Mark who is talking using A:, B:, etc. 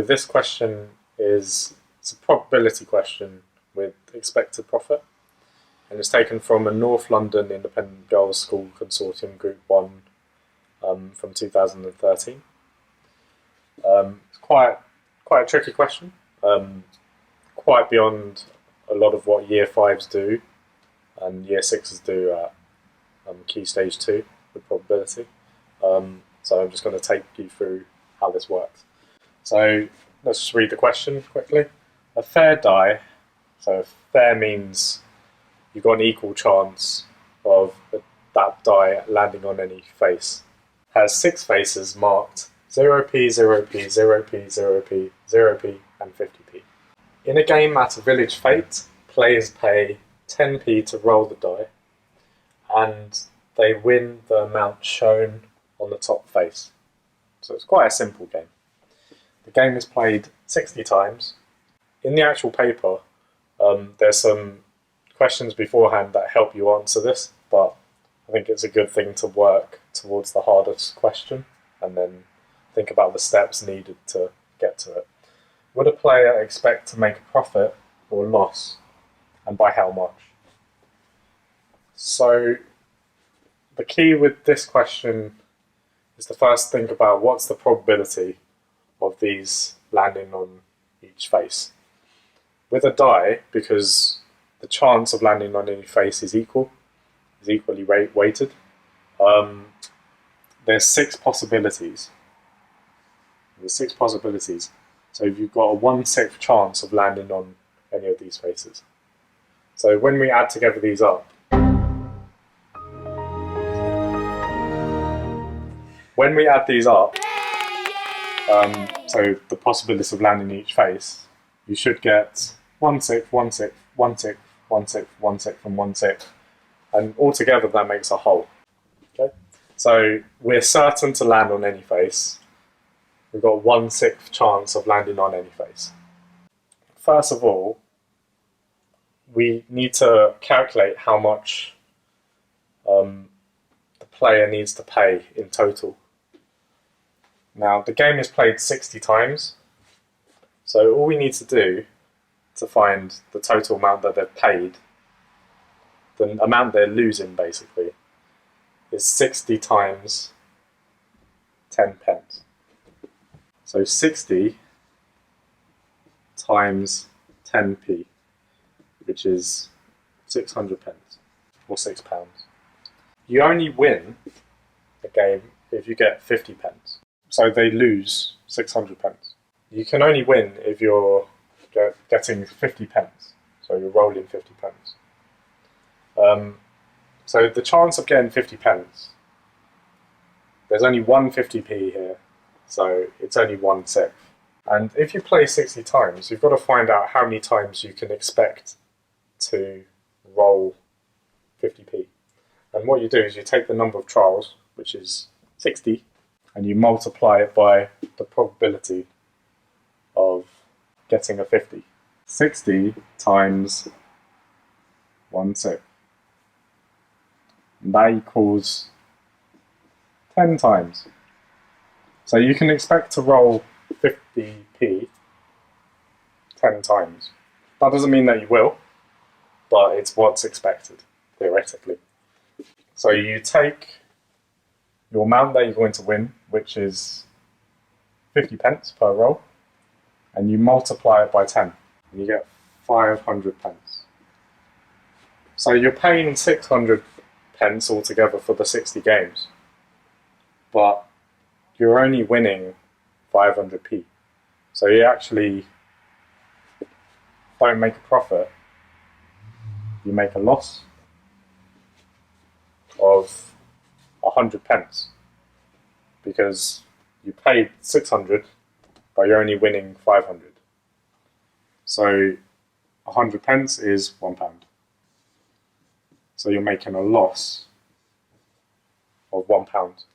A: this question it's a probability question with expected profit, and it's taken from a North London Independent Girls' School Consortium Group 1 from 2013. It's quite a tricky question, quite beyond a lot of what Year 5s do and Year 6s do at Key Stage 2 with probability. So I'm just going to take you through how this works. So let's just read the question quickly. A fair die, so fair means you've got an equal chance of that die landing on any face, has 6 faces marked 0p, 0p, 0p, 0p, 0p, and 50p. In a game at a village fete, players pay 10p to roll the die, and they win the amount shown on the top face. So it's quite a simple game. The game is played 60 times. In the actual paper, there's some questions beforehand that help you answer this, but I think it's a good thing to work towards the hardest question and then think about the steps needed to get to it. Would a player expect to make a profit or loss, and by how much? So the key with this question is to first think about what's the probability of these landing on each face. With a die, because the chance of landing on any face is equally weighted, there's 6 possibilities. So you've got a 1/6 chance of landing on any of these faces. So when we add together these up, so the possibility of landing each face, you should get 1/6, 1/6, 1/6, 1/6, 1/6, and 1/6, and altogether that makes a whole. Okay, so we're certain to land on any face. We've got 1/6 chance of landing on any face. First of all, we need to calculate how much the player needs to pay in total. Now, the game is played 60 times, so all we need to do to find the total amount that they've paid, the amount they're losing basically, is 60 times 10 pence. So 60 times 10p, which is 600 pence, or £6. You only win a game if you get 50 pence. So they lose 600 pence. You can only win if you're getting 50 pence. So you're rolling 50 pence. So the chance of getting 50 pence, there's only one 50p here, so it's only 1/6. And if you play 60 times, you've got to find out how many times you can expect to roll 50p. And what you do is you take the number of trials, which is 60, and you multiply it by the probability of getting a 50. 60 times 1/6. And that equals 10 times. So you can expect to roll 50p 10 times. That doesn't mean that you will, but it's what's expected, theoretically. So you take your amount that you're going to win, which is 50 pence per roll, and you multiply it by 10, and you get 500 pence. So you're paying 600 pence altogether for the 60 games, but you're only winning 500p. So you actually don't make a profit, you make a loss of 100 pence, because you paid 600 but you're only winning 500. So 100 pence is £1. So you're making a loss of £1.